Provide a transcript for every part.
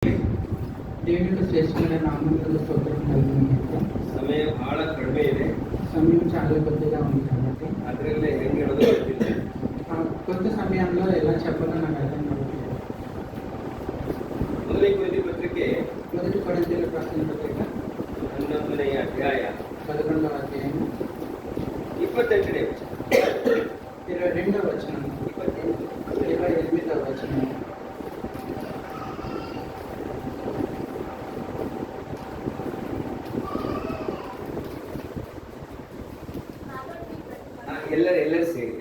దేవునికి శ్రేష్టమైన నామములకు స్తోత్రం కలుగును. ಸಮಯ ಬಹಳ ಕಡಿಮೆ ಇದೆ. సమయం చాలా కొద్దిగా ఉంది కాబట్టి ಅದರಲ್ಲೇ ಹೆಂಗೆ ಹೇಳೋದು ಗೊತ್ತಿಲ್ಲ. కొంత సమయంలో ఎలా చెప్పాలో నాకు అర్థం కావట్లేదు. ಮೊದಲನೇ ಕೊರಿಂಥೀಯ ಪತ್ರಿಕೆ మొదటి కొరింథీయులకు రాసిన పత్రిక 11ನೇ ಅಧ್ಯಾಯ 11వ అధ్యాయం 28ನೇ ವಚನ 22వ వచనం 28వ వచనం. ಎಲ್ಲರೂ ಸೇರಿ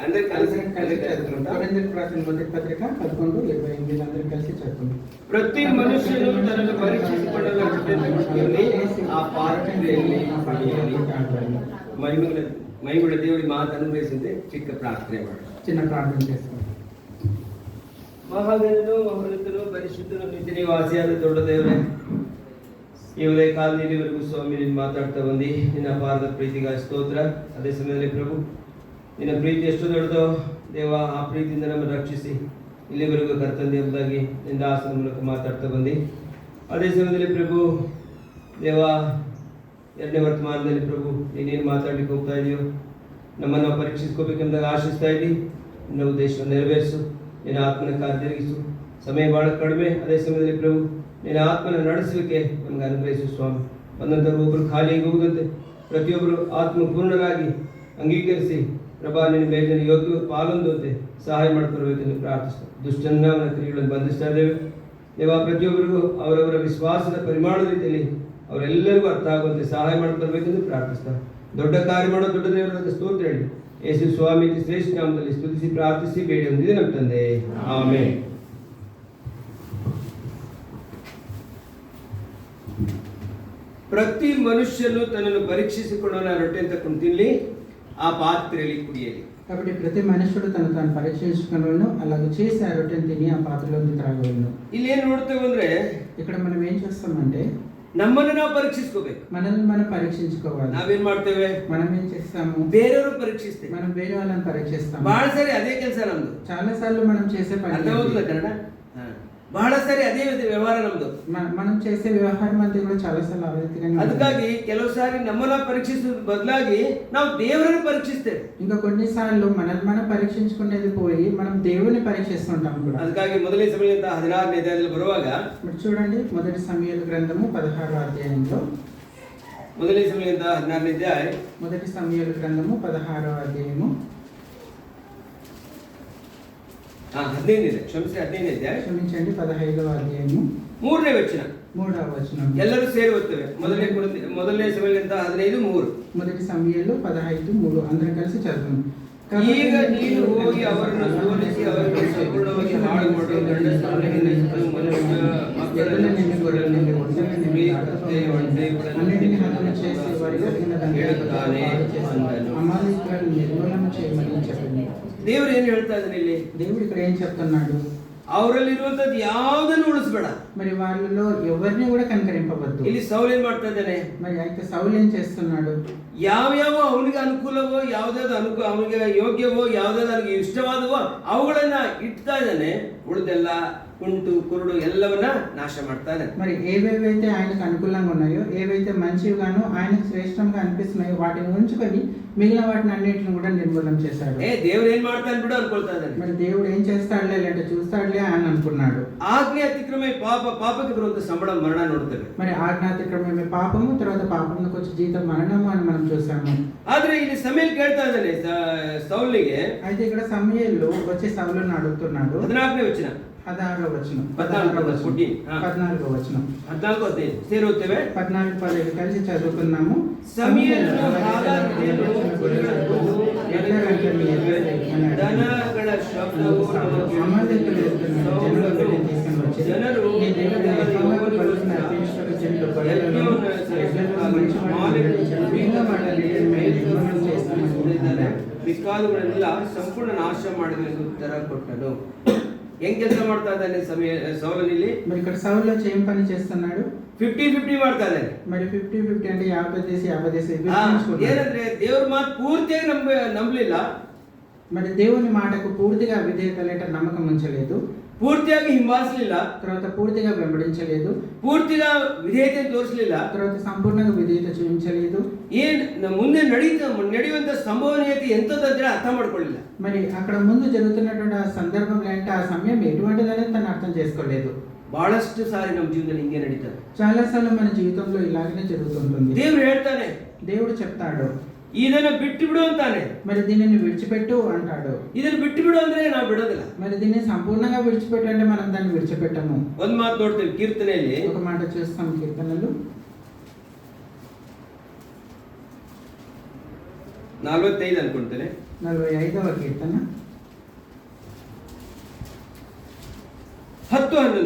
అందరూ కలిసి చదువుకుంటాం. కొరింథీయులకు రాసిన మొదటి పత్రిక 11:28 అందరూ కలిసి చదువుకుందాం. ಪ್ರತಿ ಮನುಷ್ಯನು ತನ್ನನ್ನು ಪರೀಕ್ಷಿಸಿಕೊಳ್ಳಲು ಆ ಪಾತ್ರೆಯಲ್ಲಿ ಮಹಿಮುಳ್ಳ ದೇವರಿಗೆ ಮಾತು ಅನುಗ್ರಹಿಸಿದೆ. ಚಿಕ್ಕ ಪ್ರಾರ್ಥನೆ ಮಾಡಿ చిన్న ప్రార్థన చేసుకోండి. ಮಹಾಗಣನು ಮಹೋನ್ನತನು ಪರಿಶುದ್ಧನು ನಿತ್ಯ ನಿವಾಸಿಯಾದ ದೊಡ್ಡ ದೇವರೇ, ಈ ಉದಯ ಕಾಲದಲ್ಲಿವರೆಗೂ ಸ್ವಾಮಿ ನೀನು ಮಾತಾಡ್ತಾ ಬಂದು ನಿನ್ನ ಅಪಾರದ ಪ್ರೀತಿಗಾಗಿ ಸ್ತೋತ್ರ. ಅದೇ ಸಮಯದಲ್ಲಿ ಪ್ರಭು ನಿನ್ನ ಪ್ರೀತಿ ಎಷ್ಟು ದೊಡ್ಡದೋ ದೇವ, ಆ ಪ್ರೀತಿಯಿಂದ ನಮ್ಮನ್ನು ರಕ್ಷಿಸಿ ಇಲ್ಲಿವರೆಗೂ ಕರ್ತಂದೆ ಎಂಬುದಾಗಿ ನಿನ್ನ ದಾಸನ ಮೂಲಕ ಮಾತಾಡ್ತಾ ಬಂದು ಅದೇ ಸಮಯದಲ್ಲಿ ಪ್ರಭು ದೇವ, ಎರಡನೇ ವರ್ತಮಾನದಲ್ಲಿ ಪ್ರಭು ನೀನೇನು ಮಾತಾಡ್ಲಿಕ್ಕೆ ಹೋಗ್ತಾ ಇದೆಯೋ ನಮ್ಮನ್ನು ನಾವು ಪರೀಕ್ಷಿಸ್ಕೋಬೇಕೆಂದಾಗ ಆಶಿಸ್ತಾ ಇದ್ದಿ. ನಿನ್ನ ಉದ್ದೇಶವನ್ನು ನೆರವೇರಿಸು, ನಿನ್ನ ಆತ್ಮನ ಕಾರ್ಯ ಜರುಗಿಸು. ಸಮಯ ಬಹಳ ಕಡಿಮೆ. ಅದೇ ಸಮಯದಲ್ಲಿ ಪ್ರಭು ನಿನ್ನ ಆತ್ಮನ ನಡೆಸಲಿಕ್ಕೆ ನಮಗೆ ಅನುಗ್ರಹಿಸು ಸ್ವಾಮಿ. ಒಂದಂತರು ಒಬ್ಬರು ಖಾಲಿಯಾಗಿ ಹೋಗದಂತೆ ಪ್ರತಿಯೊಬ್ಬರು ಆತ್ಮಪೂರ್ಣರಾಗಿ ಅಂಗೀಕರಿಸಿ ಪ್ರಭಾ ನಿನ್ನ ಮೇಲಿನ ಯೋಗ್ಯ ಪಾಲೊಂದುವಂತೆ ಸಹಾಯ ಮಾಡಿಕೊಳ್ಬೇಕೆಂದು ಪ್ರಾರ್ಥಿಸ್ತಾ ದುಷ್ಟನ್ನ ಅವನ ಕ್ರಿಯೆಗಳನ್ನು ಬಂಧಿಸ್ತಾ ಇದ್ದೇವೆ ದೇವ. ಪ್ರತಿಯೊಬ್ಬರಿಗೂ ಅವರವರ ವಿಶ್ವಾಸದ ಪರಿಮಾಣದ ರೀತಿಯಲ್ಲಿ ಅವರೆಲ್ಲರಿಗೂ ಅರ್ಥ ಆಗುವಂತೆ ಸಹಾಯ ಮಾಡಿಕೊಳ್ಬೇಕೆಂದು ಪ್ರಾರ್ಥಿಸ್ತಾ ದೊಡ್ಡ ಕಾರ್ಯ ಮಾಡೋ ದೊಡ್ಡ ದೇವರಾದ ಸ್ತೋತ್ರ ಹೇಳಿ ಯೇಸು ಸ್ವಾಮಿ ಶ್ರೇಷ್ಠ ನಾಮದಲ್ಲಿ ಸ್ತುತಿಸಿ ಪ್ರಾರ್ಥಿಸಿ ಬೇಡಿ ಹೊಂದಿದೆ ನಮ್ಮ ತಂದೆ, ಆಮೆನ್. ಪ್ರತಿ ಮನುಷ್ಯನು ತನ್ನನ್ನು ಪರೀಕ್ಷಿಸಿಕೊಳ್ಳೋಣ ರೊಟ್ಟೆ ಅಂತ ತಿನ್ನಲಿ, ಆ ಪಾತ್ರೆಯಲ್ಲಿ ಕುಡಿಯಲಿ. కాబట్టి ప్రతి మనుషుడు తను తాను పరీక్షించుకును, అలాగే చేసి ఆ రొట్టెని తిని ఆ పాత్రలో త్రాగలను. ಇಲ್ಲಿ ಏನ್ ನೋಡ್ತೇವೆ ಅಂದ್ರೆ, ఇక్కడ మనం ఏం చేస్తామంటే ನಮ್ಮನ್ನು ನಾವು ಪರೀಕ್ಷಿಸ್ಕೋಬೇಕು. మనల్ని మనం పరీక్షించుకోవాలి. ನಾವೇನ್ ಮಾಡ್ತೇವೆ, మనం ఏం చేస్తాము, ಬೇರೆಯವರು ಪರೀಕ್ಷಿಸ್ತೇವೆ. మనం వేరే వాళ్ళని పరీక్షిస్తాము. ಬಹಳ ಸರಿ ಅದೇ ಕೆಲಸ ನಮ್ದು. చాలా సార్లు మనం చేసే పని ಅರ್ಥ అవుతుందా ಕನ್ನಡ? ಬಹಳ ಸರಿ ಅದೇ ವ್ಯವಹಾರ ನಮ್ದು. మనం చేసే వ్యవహారం అంతా కూడా చాలా సార్లు అవైతికంగా. ಅದಕ್ಕಾಗಿ ಕೆಲವು ಸಾರಿ ನಮ್ಮನ್ನ ಪರೀಕ್ಷಿಸುವ ಬದಲಾಗಿ ನಾವು ದೇವರನ್ನು ಪರೀಕ್ಷಿಸ್ತೇವೆ. ఇంకా కొన్నిసార్లు మనం పరీక్షించుకునేది పోయి మనం దేవుని పరీక్షిస్తుంటాం కూడా. ಅದಕ್ಕಾಗಿ ಮೊದಲನೇ ಸಮಯದಿಂದ 16ನೇ ಅಧ್ಯಾಯದಲ್ಲಿ ಬರುವಾಗ మీరు చూడండి, మొదటి సమూయేలు గ్రంథము 16వ అధ్యాయంలో, ಮೊದಲನೇ ಸಮಯದಿಂದ 16ನೇ ಅಧ್ಯಾಯ మొదటి సమూయేలు గ్రంథము 16వ అధ్యాయము 15 ಇದೆ. ಕ್ಷಮಿಸಿ, 15ನೇ ಅಧ್ಯಾಯ, క్షమించండి, 15వ అధ్యాయము 3ನೇ ವಚನ. 3వ వచనం. ಎಲ್ಲರೂ ಸೇರಿ ಓದ್ತೇವೆ. ಮೊದಲನೇ ಸಮಯದಿಂದ 15:3. మొదటి సమూయేలు 15:3 అందరం కలిసి చదువుతాం. ಈಗ ನೀನು ಹೋಗಿ ಅವರನ್ನು ಸೋಲಿಸಿ ಅವರನ್ನು ಸಂಪೂರ್ಣವಾಗಿ ಹಾಳು ಮಾಡುವ ಗಂಡಸರನ್ನು ಹೆಂಗಸರನ್ನು ಮನುಷ್ಯ ಮಕ್ಕಳನ್ನು ಶಿಶುಗಳನ್ನು ಸ್ತ್ರೀ ಕತ್ತೆ ಒಂಟೆಗಳನ್ನು ಹೇಳುತ್ತಾನೆ ಅಂದನು. అమాలేకులను నిర్మూలన చేయమని చెప్పింది. ದೇವರು ಏನು ಹೇಳ್ತಾ ಇದ್ದಾನೆ ಇಲ್ಲಿ? దేవుడు ఇక్కడ ఏం చెప్తున్నాడు, ಅವರಲ್ಲಿರುವಂತದ್ದು ಯಾವುದನ್ನು ಉಳಿಸಬೇಡ. మరి వాళ్ళలో ఎవరిని కూడా కనికరింపవద్దు. ಇಲ್ಲಿ ಸೌಲ್ ಏನ್ ಮಾಡ್ತಾ ಇದ್ದಾನೆ? మరి అయితే సౌలు ఏం చేస్తున్నాడు, ಯಾವ್ಯಾವ ಅವನಿಗೆ ಅನುಕೂಲವೋ, ಯಾವ್ದಾದ್ರು ಅವನಿಗೆ ಯೋಗ್ಯವೋ, ಯಾವ್ದಾದ್ರು ಅವನಿಗೆ ಇಷ್ಟವಾದವೋ ಅವುಗಳನ್ನ ಇಡ್ತಾ ಇದ್ದಾನೆ. ಉಳಿದೆಲ್ಲ ಕುಂಟು ಕುರುಡು ಎಲ್ಲವನ್ನ ನಾಶ ಮಾಡ್ತಾ ಇದ್ದಾನೆ. మరి ఏవేవైతే ఆయనకు అనుకూలంగా ఉన్నాయో, ఏవైతే మంచివిగానో ఆయనకు శ్రేష్టంగా అనిపిస్తున్నాయో వాటిని ఉంచుకొని మిగిలిన వాటిని అన్నిటిని కూడా నిర్మూలన చేశాడు. దేవుడు ఏం ಮಾಡ್ತಾನೆ ಬಿಡು ಅನ್ಕೊಳ್ತಾ ಇದ್ದಾನೆ. మరి దేవుడు ఏం చేస్తాడులే అంటే చూస్తాడులే అని అనుకున్నాడు. ಆಜ್ಞೆ ಅತಿಕ್ರಮ ಪಾಪಕ್ಕೆ ಬರುವಂತ ಸಂಬಳ ಮರಣ ನೋಡ್ತೇವೆ. మరి ఆజ్ఞాతిక్రమమే పాపము, తర్వాత పాపంలోకి వచ్చే జీతం మరణము అని మనం చూసాము. ಆದ್ರೆ ಇಲ್ಲಿ ಸಮಯಲ್ ಕೇಳ್ತಾ ಇದ್ದಾನೆ ಸೌಲಿಗೆ. అయితే ఇక్కడ సమూయేలు వచ్చి సౌలును అడుగుతున్నాడు. 14ನೇ ವಚನ, 16వ వచనం, 14వ వచనం, 14వ వచనం, 14 ಸೇರಿ ಓದ್ತೇವೆ. 14-15 కలిసి చదువుకున్నాము. ಸಮಯಲು ದನಗಳ ಶಬ್ದವು ಜನರು ಮಿಕ್ಕಾದುಗಳೆಲ್ಲ ಸಂಪೂರ್ಣ ನಾಶ ಮಾಡಿದ ಉತ್ತರ ಕೊಟ್ಟನು. ಹೆಂಗ್ ಕೆಲಸ ಮಾಡ್ತಾ ಇದ್ದಾನೆ ಸೌಲನಲ್ಲಿ? మరి ఇక్కడ సౌలు ఏం పని చేస్తున్నాడు, 50-50 ಮಾಡ್ತಾ ಇದ್ದಾನೆ. మరి 50-50 అంటే 50 ಏನಂದ್ರೆ ದೇವ್ರ ಮಾತು ಪೂರ್ತಿಯಾಗಿ ನಂಬಲಿಲ್ಲ. మరి దేవుని మాటకు పూర్తిగా విధేయత లేక నమ్మకం ఉంచలేదు. పూర్తిగా హింబాసలిಲ್ಲ, తర్వాత పూర్తిగా వెంబడించలేదు, పూర్తిగా విధేయತೆಯನ್ನು ತೋರಿಸಲಿಲ್ಲ, తర్వాత సంపూర్ణంగా విధేయత చూపించలేదు. ಮುಂದೆ ನಡೆಯುವಂತ ಸಂಭವನೀಯತೆ ಎಂತದಂತ ಅರ್ಥ ಮಾಡ್ಕೊಳ್ಳಿಲ್ಲ. మరి అక్కడ ముందు జరుగుతున్నటువంటి ఆ సందర్భంలో అంటే ఆ సమయం ఎటువంటిదని తను అర్థం చేసుకోలేదు. ಬಹಳಷ್ಟು ಸಾರಿ ನಮ್ಮ ಜೀವನದಲ್ಲಿ ಹಿಂಗೆ ನಡೀತದೆ. చాలా సార్లు మన జీవితంలో ఇలాగనే జరుగుతుంటుంది. ದೇವರು ಹೇಳ್ತಾನೆ, దేవుడు చెప్తాడు, ಇದನ್ನ ಬಿಟ್ಟು ಬಿಡು ಅಂತಾನೆ. మరి దీనిని విడిచిపెట్టు అంటాడు. ಇದನ್ನ ಬಿಟ್ಟು ಬಿಡು ಅಂದ್ರೆ ನಾವು ಬಿಡೋದಿಲ್ಲ. మరి దీన్ని సంపూర్ణంగా విడిచిపెట్టు అంటే మనం దాన్ని విడిచిపెట్టము. ಒಂದ್ ಮಾತು ನೋಡ್ತೇವೆ ಕೀರ್ತನೆಯಲ್ಲಿ, ఒక మాట చూస్తాం కీర్తనలు 45 ಅನ್ಕೊಂತೇನೆ, 45వ కీర్తన 10-11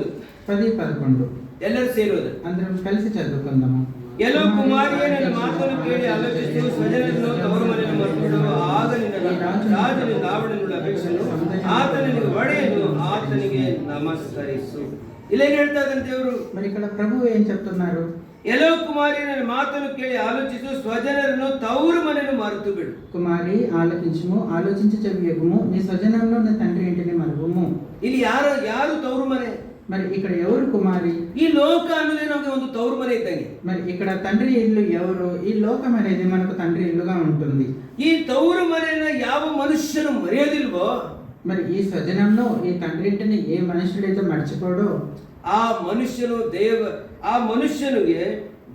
10-11 ಎಲ್ಲರೂ ಸೇರೋದು. అందరం కలిసి చదువుకుందాము. ಎಲ್ಲೋ ಕುಮಾರಿಯೇ ನನ್ನ ಮಾತನ್ನು ಕೇಳಿ ಆಲೋಚಿಸು, ಸ್ವಜನರನ್ನು ತವರು ಮನೆಯನ್ನು ಮರೆತುಬಿಡು. ಆಗ ನಿನ್ನ ರಾಜನು ರಾವಣನ ಅಪೇಕ್ಷೆಯನ್ನು, ಆತನಿಗೆ ಒಡೆಯನು, ಆತನಿಗೆ ನಮಸ್ಕರಿಸು. ಇಲ್ಲೇನು ಹೇಳ್ತಾ ಇದ್ದಾನೆ ದೇವರು? మరి ఇక్కడ ప్రభువు ఏం చెప్తున్నారు? ಎಲ್ಲೋ ಕುಮಾರಿ ನನ್ನ ಮಾತನ್ನು ಕೇಳಿ ಆಲೋಚಿಸು, ಸ್ವಜನರನ್ನು ತವರು ಮನೆಯನ್ನು ಮರೆತು ಬಿಡು. కుమారి ఆలకించుము, ఆలోచించి చెవియగుము, నీ స్వజనంలో నీ తండ్రి ఇంటిని మరువుము. ಇಲ್ಲಿ ಯಾರು ತವರು ಮನೆ? మరి ఇక్కడ ఎవరు కుమారి? ఈ లోక ಅನ್ನೋದೇ ನಮಗೆ ಒಂದು ತವರು ಮನೆ ಇದ್ದಂಗೆ. మరి ఇక్కడ తండ్రి ఇల్లు ఎవరు? ఈ లోకం అనేది మనకు తండ్రి ఇల్లుగా ఉంటుంది. ఈ తವರು మನೆಯನ್ನ ಯಾವ ಮನುಷ್ಯನು ಮರೆಯೋದಿಲ್ವೋ, మరి ఈ స్వజనంలో ఈ తండ్రి ఇంటిని ఏ మనుషుడైతే మర్చిపోడో ಆ ಮನುಷ್ಯನಿಗೆ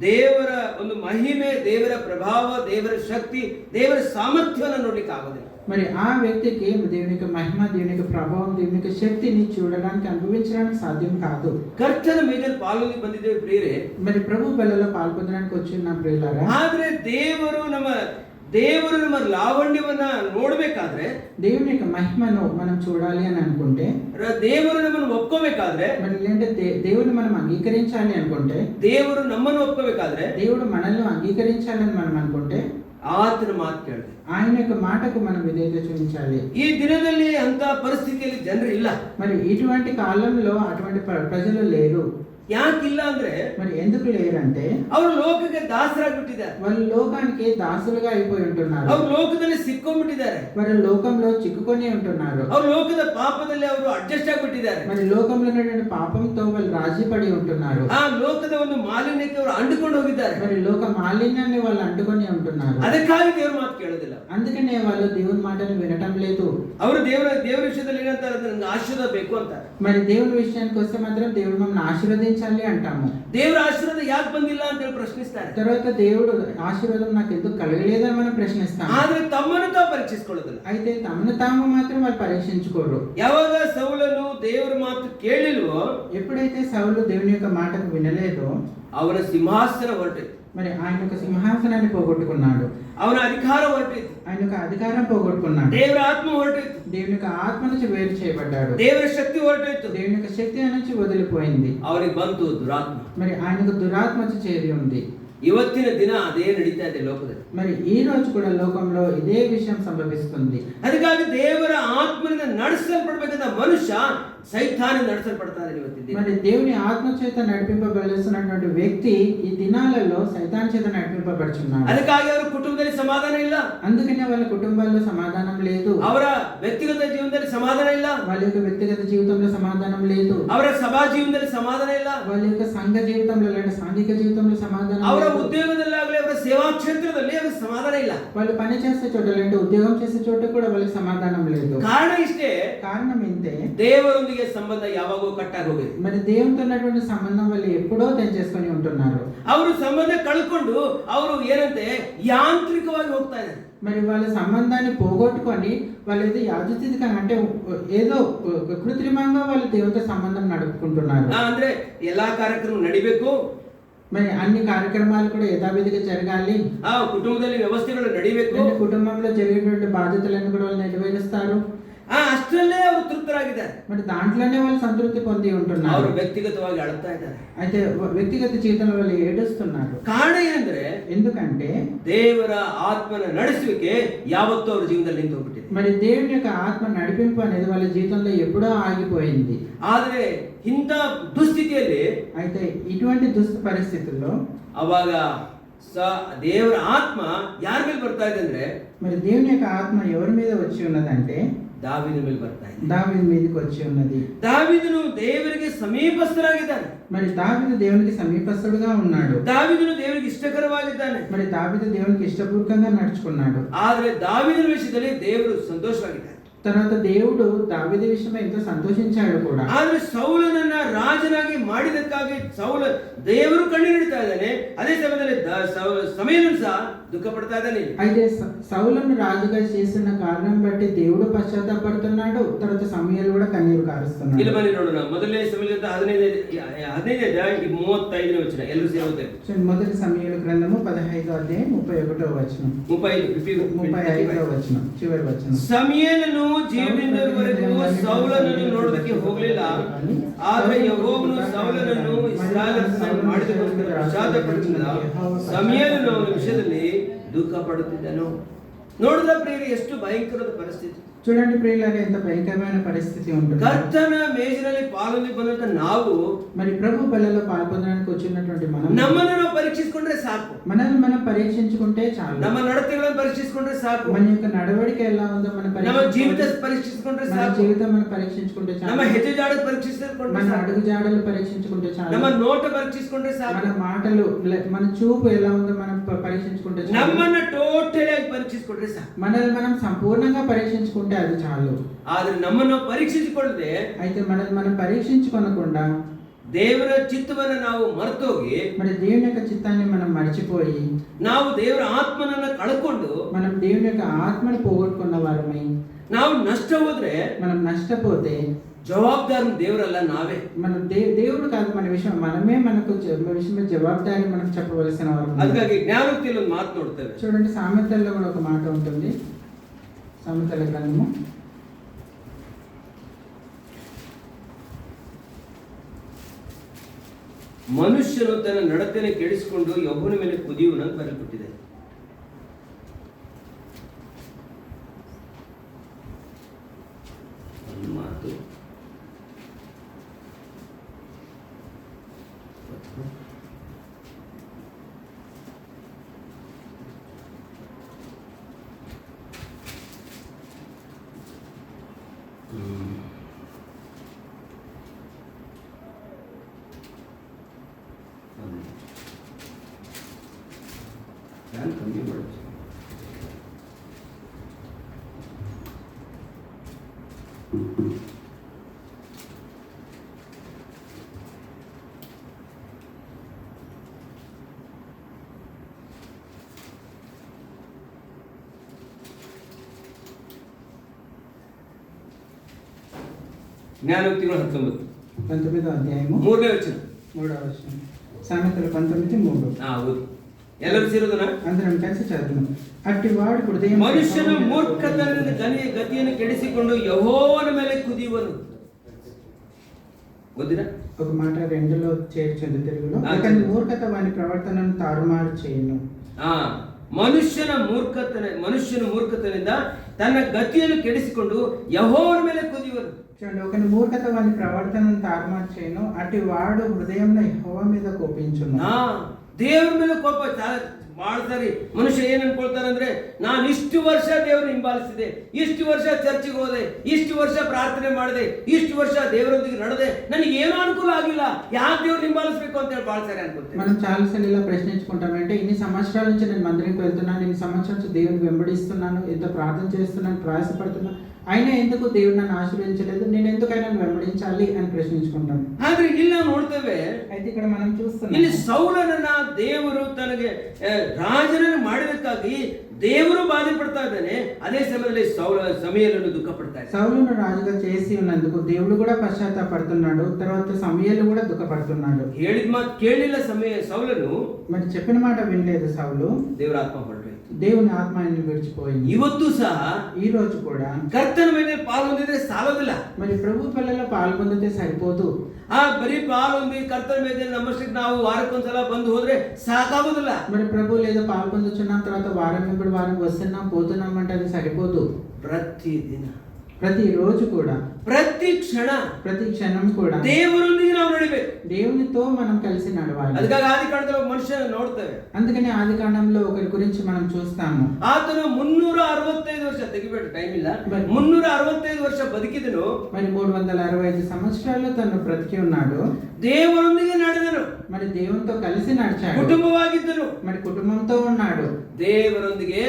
ದೇವರ ಒಂದು ಮಹಿಮೆ, ದೇವರ ಪ್ರಭಾವ, ದೇವರ ಶಕ್ತಿ, ದೇವರ ಸಾಮರ್ಥ್ಯವನ್ನು ನೋಡ್ಲಿಕ್ಕೆ ಆಗೋದಿಲ್ಲ. మరి ఆ వ్యక్తికి దేవుని యొక్క మహిమ, దేవుని యొక్క ప్రభావం, దేవుని యొక్క శక్తిని చూడడానికి, అనుభవించడానికి సాధ్యం కాదు. ಕರ್ತನ ಮೇಜಲ್ಲಿ ಪಾಲ್ಗೊಂಡು ಬಂದಿದ್ದೇವೆ ಪ್ರಿಯರೇ. మరి ప్రభు బలలో పాల్పొందడానికి వచ్చిన ప్రియులారా, ಆದ್ರೆ ದೇವರು ನಮ್ಮ ಲಾವಣ್ಯವನ್ನ ನೋಡ್ಬೇಕಾದ್ರೆ, దేవుని యొక్క మహిమను మనం చూడాలి అని అనుకుంటే, ದೇವರು ನಮ್ಮನ್ನು ಒಪ್ಕೋಬೇಕಾದ್ರೆ, మరి లేదంటే దేవుని మనం అంగీకరించాలి అనుకుంటే, ದೇವರು ನಮ್ಮನ್ನು ಒಪ್ಕೋಬೇಕಾದ್ರೆ, దేవుడు మనల్ని అంగీకరించాలని మనం అనుకుంటే, ಆತನ ಮಾತು ಕೇಳಿದೆ, ఆయన యొక్క మాటకు మనం విధేయత చూపించాలి. ఈ దినದಲ್ಲಿ ಅಂತ ಪರಿಸ್ಥಿತಿಯಲ್ಲಿ ಜನರು ಇಲ್ಲ. మరి ఇటువంటి కాలంలో అటువంటి ప్రజలు లేరు. ಯಾಕಿಲ್ಲ ಅಂದ್ರೆ, మరి ఎందుకు లేరంటే ಅವರು ಲೋಕಕ್ಕೆ ದಾಸರಾಗ್ಬಿಟ್ಟಿದ್ದಾರೆ. వాళ్ళు లోకానికి దాసులుగా అయిపోయి ఉంటున్నారు. ಅವರು ಲೋಕದಲ್ಲಿ ಸಿಕ್ಕೊಂಡ್ಬಿಟ್ಟಿದ್ದಾರೆ. మరి లోకంలో చిక్కుకొని ఉంటున్నారు. ಅವರು ಲೋಕದ ಪಾಪದಲ್ಲಿ ಅವರು ಅಡ್ಜಸ್ಟ್ ಆಗ್ಬಿಟ್ಟಿದ್ದಾರೆ. మరి లోకంలో ఉన్నటువంటి పాపంతో వాళ్ళు రాజీ పడి ఉంటున్నారు. ಆ ಲೋಕದ ಒಂದು ಮಾಲಿನ್ಯಕ್ಕೆ ಅವರು ಅಂಟಿಕೊಂಡು ಹೋಗಿದ್ದಾರೆ. మరి లోక మాలిన్యాన్ని వాళ్ళు అంటుకొని ఉంటున్నారు. ಅದಕ್ಕಾಗಿ ದೇವರ ಮಾತು ಕೇಳೋದಿಲ್ಲ. అందుకనే వాళ్ళు దేవుని మాటను వినటం లేదు. ಅವರು ದೇವರ ವಿಷಯದಲ್ಲಿ ಏನಂತಾರೆ ಅಂದ್ರೆ, ನನಗೆ ಆಶೀರ್ವಾದ ಬೇಕು ಅಂತಾರೆ. మరి దేవుని విషయానికి వస్తే మాత్రం దేవుడు మమ్మల్ని ఆశీర్వదించాలి అంటాము. ದೇವರ ಆಶೀರ್ವಾದ ಯಾಕೆ ಬಂದಿಲ್ಲ ಅಂತ ಹೇಳಿ ಪ್ರಶ್ನಿಸ್ತಾರೆ. తర్వాత దేవుడు ఆశీర్వాదం నాకు ఎందుకు కలగలేదని మనం ప్రశ్నిస్తాం. ಆದ್ರೆ ತಮ್ಮನ್ನು ತಾವು ಪರೀಕ್ಷಿಸಿಕೊಳ್ಳೋದಿಲ್ಲ. అయితే తమను తాము మాత్రం వాళ్ళు పరీక్షించుకోరు. ಯಾವಾಗ ಸೌಲನು ದೇವರ ಮಾತು ಕೇಳಿಲ್ವೋ, ఎప్పుడైతే సౌలు దేవుని యొక్క మాటకు వినలేదో, ಅವನ ಸಿಂಹಾಸನ ಹೊರಟಿತ್ತು, మరి ఆయన యొక్క సింహాసనాన్ని పోగొట్టుకున్నాడు. ಅವನ ಅಧಿಕಾರ ಹೊರಟಿತ್ತು, ఆయన యొక్క అధికారం పోగొట్టుకున్నాడు. ದೇವರ ఆత్మ ಹೊರಟಿತ್ತು, దేవుని యొక్క ఆత్మ నుంచి వేరు చేయబడ్డాడు. ದೇವರ శక్తి ಹೊರಟಿತ್ತು, దేవుని యొక్క శక్తి నుంచి వదిలిపోయింది. ಅವನಿಗೆ ಬಂತು ದುರಾತ್ಮ. మరి ఆయనకు దురాత్మ వచ్చి చేరి ఉంది. ಇವತ್ತಿನ ದಿನ ಅದೇ ನಡೀತಾ ಇದೆ ಲೋಕದಲ್ಲಿ. మరి ఈ రోజు కూడా లోకంలో ఇదే విషయం సంభవిస్తుంది. ಅದಕ್ಕಾಗಿ ದೇವರ ಆತ್ಮನಿಂದ ನಡೆಸಲ್ಪಡಬೇಕಾದ ಮನುಷ್ಯ ಸೈತಾನ ನಡೆಸಲ್ಪಡ್ತಾನೆ ಇವತ್ತಿನ ದಿನ. మరి దేవుని ఆత్మ చేత నడిపింపబడుతున్నటువంటి వ్యక్తి ఈ దినాలలో సైతాన్ చేత నడిపింపబడుచున్నాడు. ಅದಕ್ಕಾಗಿ ಅವರ ಕುಟುಂಬದಲ್ಲಿ ಸಮಾಧಾನ ಇಲ್ಲ, అందుకనే వాళ్ళ కుటుంబాల్లో సమాధానం లేదు. ಅವರ ವ್ಯಕ್ತಿಗತ ಜೀವನದಲ್ಲಿ ಸಮಾಧಾನ ಇಲ್ಲ, వాళ్ళ యొక్క వ్యక్తిగత జీవితంలో సమాధానం లేదు. ಅವರ సభಾ ಜೀವನದಲ್ಲಿ ಸಮಾಧಾನ ಇಲ್ಲ, వాళ్ళ యొక్క సంఘ జీవితంలో లేదా సాంఘిక జీవితంలో సమాధానం ಅವರ లేదు. ಉದ್ಯೋಗದಲ್ಲಾಗಲಿ ಅವರ ಸೇವಾ ಕ್ಷೇತ್ರದಲ್ಲಿ ಅವರಿಗೆ ಸಮಾಧಾನ ಇಲ್ಲ. వాళ్ళు పని చేసే చోట అంటే ఉద్యోగం చేసే చోట కూడా వాళ్ళకి సమాధానం లేదు. ಕಾರಣ ಇಷ್ಟೇ, కారణం ఇంతే, ದೇವರೊಂದಿಗೆ ಸಂಬಂಧ ಯಾವಾಗೋ ಕಟ್ಟಾಗಿ ಹೋಗಿದೆ. మరి దేవునితో ఉన్నటువంటి సంబంధం వాళ్ళు ఎప్పుడో తెంచేసుకొని ఉంటున్నారు. ಅವರು ಸಂಬಂಧ ಕಳ್ಕೊಂಡು ಅವರು ಏನಂತೆ ಯಾಂತ್ರಿಕವಾಗಿ ಹೋಗ್ತಾ ಇದ್ದಾರೆ. మరి వాళ్ళ సంబంధాన్ని పోగొట్టుకొని వాళ్ళు ఏదో యాదృచ్ఛికంగా అంటే ఏదో కృత్రిమంగా వాళ్ళు దేవునితో సంబంధం నడుపుకుంటున్నారు. ಅಂದ್ರೆ ಎಲ್ಲಾ ಕಾರ್ಯಕ್ರಮ ನಡಿಬೇಕು, మరి అన్ని కార్యక్రమాలు కూడా యథావిధిగా జరగాలి, ಆ ಕುಟುಂಬದಲ್ಲಿ ವ್ಯವಸ್ಥೆಗಳು ನಡಿಬೇಕು, కుటుంబంలో జరిగేటువంటి బాధ్యతలను కూడా వాళ్ళు నెరవేరుస్తారు. ಅಷ್ಟರಲ್ಲೇ ಅವರು ತೃಪ್ತರಾಗಿದ್ದಾರೆ. మరి దాంట్లోనే వాళ్ళు సంతృప్తి పొంది ఉంటున్నారు. ಅವರು ವ್ಯಕ್ತಿಗತವಾಗಿ ಅಳುತ್ತಾ ಇದ್ದಾರೆ. అయితే వ్యక్తిగత జీవితంలో వాళ్ళు ఏడుస్తున్నారు. ಕಾರಣ ಏನಂದ್ರೆ, ఎందుకంటే ದೇವರ ಆತ್ಮನ ನಡೆಸುವಿಕೆ ಯಾವತ್ತೂ ಅವ್ರ ಜೀವನದಲ್ಲಿ ನಿಂತು ಹೋಗ್ಬಿಟ್ಟಿದೆ. మరి దేవుని యొక్క ఆత్మ నడిపింపు అనేది వాళ్ళ జీవితంలో ఎప్పుడో ఆగిపోయింది. ಆದ್ರೆ ಇಂಥ ದುಸ್ಥಿತಿಯಲ್ಲಿ, అయితే ఇటువంటి దుస్థ పరిస్థితుల్లో ಅವಾಗ ದೇವರ ಆತ್ಮ ಯಾರ ಮೇಲೆ ಬರ್ತಾ ಇದೆ ಅಂದ್ರೆ, మరి దేవుని యొక్క ఆత్మ ఎవరి మీద వచ్చి ఉన్నదంటే, ದಾವೀದನ ಮೇಲೆ ಬರ್ತಾ ಇದೆ. దావీదు మీదకి వచ్చి ఉన్నది. దావీదును దేవునికి సమీపస్థురాಗಿದ್ದಾನೆ. మరి దావీదు దేవునికి సమీపస్తుడుగా ఉన్నాడు. దావీదును దేవునికి ఇష్టకరವಾಗಿದ್ದಾನೆ. మరి దావీదు దేవునికి ఇష్టపూర్వకంగా నడుచుకున్నాడు. ಆದರೆ ದಾವೀದನ ವಿಷಯದಲ್ಲಿ ದೇವರು ಸಂತೋಷವಾಗಿದ್ದಾನೆ. తర్వాత దేవుడు దావీదు విషయమై ఎంతో సంతోషించాడు కూడా. ಆದ್ರೆ ಸೌಲನನ್ನ ರಾಜನಾಗಿ ಮಾಡಿದಕ್ಕಾಗಿ ದೇವರು ಕಣ್ಣೀರಿಡ್ತಾ ಇದ್ದಾನೆ. ಅದೇ ಸಮಯದಲ್ಲಿ ಸಮಯನು ಸಹ ದುಃಖ ಪಡ್ತಾ ಇದ್ದಾನೆ. అయితే సౌలును రాజుగా చేసిన కారణం బట్టి దేవుడు పశ్చాత్తాపడుతున్నాడు. తర్వాత సమూయేలు కూడా కన్నీరు కారుస్తున్నాడు. ಇಲ್ಲಿ ಬನ್ನಿ ನೋಡೋಣ. ಮೊದಲನೇ ಸಮಯದಿಂದ 15:35 వచ్చిన ಎಲ್ಲರೂ ಸೇರಿ ಓದ್ತಾರೆ. మొదటి సమూయేలు గ్రంథము 15వ అధ్యాయం 31వ వచనం. 35వ వచనం చివరి వచనం. ಸಮಯೇಲನು ಜೀವದಿಂದವರೆಗೂ ಸೌಲನನ್ನು ನೋಡೋದಕ್ಕೆ ಹೋಗಲಿಲ್ಲ. ಆದರೆ ಯೆಹೋವನು ಸೌಲನನ್ನು ಇಸ್ರಾಯೇಲರನ್ನಾಗಿ ಮಾಡಿದಕ್ಕೋಸ್ಕರ ಪಶ್ಚಾತ್ತಾಪಪಡುತ್ತಿದ್ದ. ಸಮಯೇಲನು ಅವನ ವಿಷಯದಲ್ಲಿ ದುಃಖ ಪಡುತ್ತಿದ್ದನು. ನೋಡಿದ ಪ್ರಿಯರೇ, ಎಷ್ಟು ಭಯಂಕರದ ಪರಿಸ್ಥಿತಿ. చూడండి ప్రియులారా, ఎంత భయంకరమైన పరిస్థితి ఉంటుంది. ಕರ್ತನ ಮೇಜಿನಲ್ಲಿ ಪಾಲನೆ ಬಂದಂತ ನಾವು మరి ప్రభు బలలో పాల్పొందడానికి వచ్చినటువంటి మనం ನಮ್ಮನ್ನು ನಾವು ಪರೀಕ್ಷಿಸಿಕೊಂಡ್ರೆ ಸಾಕು. మనల్ని మనం పరీక్షించుకుంటే చాలు. ನಮ್ಮ ನಡತೆಗಳನ್ನು ಪರೀಕ್ಷಿಸಿಕೊಂಡ್ರೆ ಸಾಕು. మన యొక్క నడవడిక ఎలా ఉందో మనం ನಮ್ಮ ಜೀವಿತ ಪರೀಕ್ಷಿಸಿಕೊಂಡ್ರೆ మన ಸಾಕು. జీవితం మనం పరీక్షించుకుంటే చాలు. ನಮ್ಮ ಹೆಜ್ಜೆ ಜಾಡು ಪರೀಕ್ಷಿಸಿಕೊಂಡ್ರೆ మన ಸಾಕು. అడుగు జాడలు పరీక్షించుకుంటే చాలు. ನಮ್ಮ ನೋಟ ಪರೀಕ್ಷಿಸಿಕೊಂಡ್ರೆ ಸಾಕು. మన మాటలు మన చూపు ఎలా ఉందో మనం పరీక్షించుకుంటే చాలు. ನಮ್ಮನ್ನ ಟೋಟಲಿ ಆಗಿ ಪರೀಕ್ಷಿಸಿಕೊಂಡ್ರೆ ಸಾಕು. మనల్ని మనం సంపూర్ణంగా పరీక్షించుకుంటే అది చాలు. ಆದ್ರೆ ನಮ್ಮನ್ನು ಪರೀಕ್ಷಿಸಿಕೊಳ್ಳದೆ, అయితే మనల్ని మనం పరీక్షించుకోనకుండా ದೇವರ ಚಿತ್ತವನ್ನು ನಾವು ಮರೆತೋಗಿ, మరి దేవుని యొక్క చిత్తాన్ని మనం మర్చిపోయి, ನಾವು ದೇವರ ಆತ್ಮನನ್ನ ಕಳ್ಕೊಂಡು, మనం దేవుని యొక్క ఆత్మను పోగొట్టుకున్న వారమై, ನಾವು ನಷ್ಟ ಹೋದ್ರೆ, మనం నష్టపోతే జవాబుదారు దేవరಲ್ಲ, నావే. మన దేవుడు కాదు మన విషయం, మనమే మనకు విషయమే జవాబుదారి మనం చెప్పవలసిన వారు. ಅದಕ್ಕಾಗಿ ಜ್ಞಾನೋಕ್ತಿಯಲ್ಲಿ ಒಂದು ಮಾತು ನೋಡ್ತೇವೆ. చూడండి, సామెతల్లో కూడా ఒక మాట ఉంటుంది. సామెతల గ్రంథము 'ಮನುಷ್ಯನು ತನ್ನ ನಡತೆಯನ್ನು ಕೆಡಿಸಿಕೊಂಡು ಯೆಹೋವನ ಮೇಲೆ ಕುದಿಯುವನು' ಅಂತ ಬರೆಯಲ್ಪಟ್ಟಿದೆ. ಒಂದು ಮಾತು ಫ್ಯಾನ್ ಕಮ್ಮಿ ಮಾಡೋದು. ಜ್ಞಾನೋಕ್ತಿಗಳು 19వ అధ్యాయము 3ನೇ ವಚನ. 3వ వచనం. సామెతలు 19:3. ಹೌದು, ಎಲ್ಲರೂ ಸೇರೋದನ అందరం కలిసి చదువుదాం. అట్టి వాడు హృదయం ಮನುಷ್ಯನು ಮೂರ್ಖತನದಿಂದ ಗತಿಯನ್ನು ಕೆಡಿಸಿಕೊಂಡು ಯೆಹೋವನ ಮೇಲೆ ಕುದಿಯುವನು. ಗೊತ್ತಿನ ఒక మాట 2లో చేర్చింది తెలుగులో. అతని మూర్ఖత వాని ప్రవర్తనను తారుమారు చేయను. ಮನುಷ್ಯನ ಮೂರ್ಖತನದಿಂದ ತನ್ನ ಗತಿಯನ್ನು ಕೆಡಿಸಿಕೊಂಡು ಯೆಹೋವನ ಮೇಲೆ ಕುದಿಯುವನು. చూడండి, ఒకని మూర్ఖత వాని ప్రవర్తనను తారుమారు చేయను. అట్టి వాడు హృదయంలో యెహోవా మీద కోపించును. ದೇವರ ಮೇಲೆ ಕೋಪ ಮಾಡ್ತಾರೆ. ಮನುಷ್ಯ ಏನ್ ಅನ್ಕೊಳ್ತಾರಂದ್ರೆ, ನಾನು ಇಷ್ಟು ವರ್ಷ ದೇವ್ರನ್ನ ಹಿಂಬಾಲಿಸಿದೆ, ಇಷ್ಟು ವರ್ಷ ಚರ್ಚಿಗೆ ಹೋದೆ, ಇಷ್ಟು ವರ್ಷ ಪ್ರಾರ್ಥನೆ ಮಾಡಿದೆ, ಇಷ್ಟು ವರ್ಷ ದೇವರೊಂದಿಗೆ ನಡೆದೆ, ನನಗೆ ಏನೂ ಅನುಕೂಲ ಆಗಿಲ್ಲ, ಯಾಕೆ ದೇವ್ರನ್ನ ಹಿಂಬಾಲಿಸಬೇಕು ಅಂತ ಹೇಳಿ ಬಾಳ್ತಾರೆ ಅನ್ಕೊಳ್ತಾರೆ. మనం చాలాసార్లు ఇలా ప్రశ్నించుకుంటామంటే, ఇన్ని సంవత్సరాల నుంచి నేను మందిరానికి వెళ్తున్నాను, ఇన్ని సంవత్సరాల నుంచి దేవుని వెంబడిస్తున్నాను, ఎంత ప్రార్థన చేస్తున్నాను, ప్రయాసపడుతున్నాను, అయినా ఎందుకు దేవుడు నన్ను ఆశీర్వదించలేదు, నేను ఎందుకైనా వెంబడించాలి అని ప్రశ్నించుకుంటాను. ಆದ್ರೆ ಇಲ್ಲಿ ನಾವು ನೋಡ್ತೇವೆ, అయితే ఇక్కడ మనం చూస్తున్నాం, ಇಲ್ಲಿ ಸೌಲನನ್ನ ದೇವರು ತನಗೆ ರಾಜನನ್ನು ಮಾಡಿದಕ್ಕಾಗಿ ದೇವರು ಬಾಧೆ ಪಡ್ತಾ ಇದ್ದಾನೆ. ಅದೇ ಸಮಯದಲ್ಲಿ ಸಮಯలను ದುಃಖ ಪಡ್ತಾ ಇದ್ದಾನೆ. సౌలును రాజుగా చేసి ఉన్నందుకు దేవుడు కూడా పశ్చాత్తాపడుతున్నాడు. తర్వాత సమయలు కూడా దుఃఖపడుతున్నాడు. ಹೇಳಿದ ಮಾತು ಕೇಳಿಲ್ಲ ಸೌಲನು, మరి చెప్పిన మాట వినలేదు సౌలు. ದೇವರ ಆತ್ಮ ಹೊರಟೋಯ್ತು. దేవుని ఆత్మ ఆయన్ని విడిచిపోయింది. ಇವತ್ತು ಸಹ ఈ రోజు కూడా ಕರ್ತನ ಮೇಲೆ ಪಾಲ್ಗೊಂಡಿದ್ರೆ ಸಾಲೋದಿಲ್ಲ. మరి ప్రభు పిల్లల పాల్పొందితే సరిపోదు. ಬರೀ ಪಾಲ್ಗೊಂಡಿ ಕರ್ತನ ಮೇಲೆ ನಮ್ಮಷ್ಟಕ್ಕೆ ನಾವು ವಾರಕ್ಕೊಂದ್ಸಲ ಬಂದು ಹೋದ್ರೆ ಸಾಕಾಗೋದಿಲ್ಲ. మరి ప్రభు లేదా పాల్పొందుచున్నాం, తర్వాత వారం వెంబడి వారం వస్తున్నాం పోతున్నాం అంటే అది సరిపోదు. ಪ್ರತಿದಿನ ప్రతిరోజు కూడా, ಪ್ರತಿ ಕ್ಷಣ ప్రతి క్షణం కూడా ದೇವರೊಂದಿಗೆ ನಾವು ನಡಿಬೇಕು. దేవునితో మనం కలిసి నడవాలి. ಅದಕ್ಕಾಗಿ ಆದಿಕಾಂಡದಲ್ಲಿ ಒಬ್ಬ ಮನುಷ್ಯನ ನೋಡ್ತೇವೆ. అందుకని ఆది కాండంలో ఒకరి గురించి మనం చూస్తాము. ಆತನು 365 ವರ್ಷ, ತೆಗಿಬೇಡ ಟೈಮ್ ಇಲ್ಲ, 365 ವರ್ಷ ಬದುಕಿದನು. మరి 365 సంవత్సరాలు తను బ్రతికి ఉన్నాడు. ದೇವರೊಂದಿಗೆ ನಡೆದನು, మరి దేవునితో కలిసి నడిచాడు. ಕುಟುಂಬವಾಗಿದ್ದನು, మరి కుటుంబంతో ఉన్నాడు. ದೇವರೊಂದಿಗೆ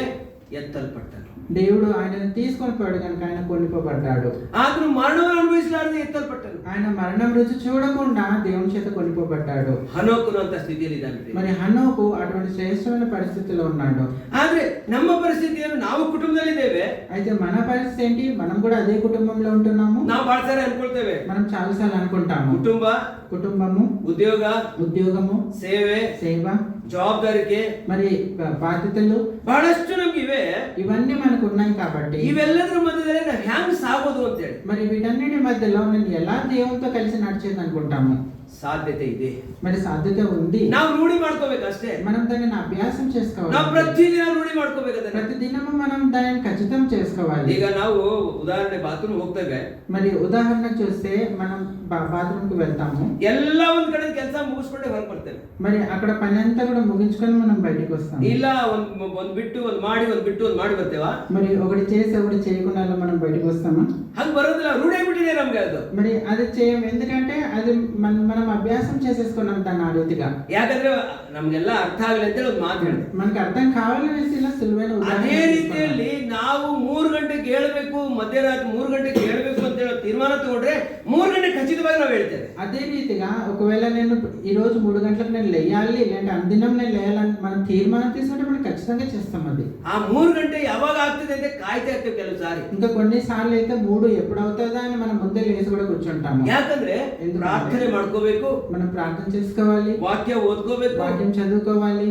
ಎತ್ತಲ್ಪಟ್ಟನು. దేవుడు ఆయనను తీసుకొని పోయాడు కనుక ఆయన కొనిపోబడ్డాడు. ಆತನು ಮರಣವನ್ನು ಅನುಭವಿಸಲಾರದೆ ಎತ್ತಲ್ಪಟ್ಟನು. ఆయన మరణం రుచి చూడకుండా దేవుని చేత కొనిపోబడ్డాడు. ಹನೋಕನು ಅಂತ ಸ್ಥಿತಿಯಲ್ಲಿ ಇದ್ದಾನೆ. మరి హనోకు అటువంటి శ్రేష్టమైన పరిస్థితిలో ఉన్నాడు. ಆದ್ರೆ ನಮ್ಮ ಪರಿಸ್ಥಿತಿಯನ್ನು, ನಾವು ಕುಟುಂಬದಲ್ಲಿದ್ದೇವೆ. అయితే మన పరిస్థితి ఏంటి? మనం కూడా అదే కుటుంబంలో ఉంటున్నాము. ನಾವು ಬಹಳ ಸಾರಿ ಅನ್ಕೊಳ್ತೇವೆ, మనం చాలాసార్లు అనుకుంటాము ಕುಟುಂಬ, కుటుంబము, ಉದ್ಯೋಗ, ఉద్యోగము, ಸೇವೆ, సేవ, ಜವಾಬ್ದಾರಿಕೆ, మరి బాధ్యతలు ಬಹಳಷ್ಟು ನಮ್ಗಿವೆ. ఇవన్నీ మనకు ఉన్నాయి కాబట్టి ಇವೆಲ್ಲದರ ಮಧ್ಯದಲ್ಲಿ ನಾವು ಹ್ಯಾಂಗ್ ಸಾಗೋದು ಅಂತ ಹೇಳಿ మరి వీటన్నిటి మధ్యలో నేను ఎలా దేవునితో కలిసి నడిచేది అనుకుంటాము. ಸಾಧ್ಯತೆ ಇದೆ. మరి సాధ్యత ఉంది. ನಾವು ರೂಢಿ ಮಾಡ್ಕೋಬೇಕು ಅಷ್ಟೇ. మనం దానిని అభ్యాసం ನಾವು చేసుకోవాలి. ಪ್ರತಿದಿನ ರೂಢಿ ಮಾಡ್ಕೋಬೇಕು ಅದನ್ನ. ప్రతిదినము మనం దానిని ఖచ్చితం చేసుకోవాలి. ಈಗ ನಾವು ಉದಾಹರಣೆ ಬಾತ್ರೂಮ್ ಹೋಗ್ತೇವೆ. మరి ఉదాహరణ చూస్తే మనం బాత్రూమ్ కి వెళ్తాము. ಎಲ್ಲ ಒಂದ್ ಕಡೆ ಕೆಲಸ ಮುಗಿಸ್ಕೊಂಡೆ ಹೊರಗೆ ಬರ್ತೇವೆ. మరి అక్కడ పని అంతా కూడా ముగించుకొని మనం బయటికి వస్తాము. ಇಲ್ಲ ಒಂದ್ ಬಿಟ್ಟು ಒಂದ್ ಮಾಡಿ ಬರ್ತೇವಾ? మరి ఒకటి చేసి ఒకటి చేయకుండా మనం బయటికి వస్తామా? ಹಂಗ ಬರೋದಿಲ್ಲ, ರೂಢಿ ಆಗ್ಬಿಟ್ಟಿದೆ ನಮ್ಗೆ ಅದು. మరి అది చేయం, ఎందుకంటే అది మనం అభ్యాసం చేసేసుకున్నాం దాన్ని ఆ రీతిగా. ಯಾಕಂದ್ರೆ ನಮ್ಗೆಲ್ಲ ಅರ್ಥ ಆಗಲಿ ಅಂತೇಳಿ ಒಂದು ಮಾತು ಹೇಳಿದೆ. మనకు అర్థం కావాలనేసి ఇలా సులువైన ಅದೇ ರೀತಿಯಲ್ಲಿ ನಾವು 3 ಗಂಟೆಗೆ ಹೇಳ್ಬೇಕು, ಮಧ್ಯರಾತ್ರಿ 3 ಗಂಟೆಗೆ ಹೇಳ್ಬೇಕು ಅಂತ ಹೇಳೋ ತೀರ್ಮಾನ ತಗೊಂಡ್ರೆ 3 ಗಂಟೆ ಖಚಿತವಾಗಿ ನಾವು ಹೇಳ್ತೇವೆ. అదే రీతిగా ఒకవేళ నేను ఈ రోజు 3 గంటలకు నేను లేయాలి, లేదంటే అందినం నేను లేయాలని మనం తీర్మానం తీసుకుంటే మనం ఖచ్చితంగా చేస్తాం. అది ಆ 3 ಗಂಟೆ ಯಾವಾಗ ಆಗ್ತದೆ ಅಂತ ಕಾಯ್ತಾ ಇರ್ತೇವೆ ಕೆಲವು ಸಾರಿ. ఇంకా కొన్నిసార్లు అయితే 3 ఎప్పుడు అవుతుందా అని మనం ముందే లేచి కూడా కూర్చుంటాము. ಯಾಕಂದ್ರೆ ಪ್ರಾರ್ಥನೆ ಮಾಡ್ಕೋಬೇಕು, మనం ప్రార్థన చేసుకోవాలి, ವಾಕ್ಯ ಓದ್ಕೋಬೇಕು, వాక్యం చదువుకోవాలి.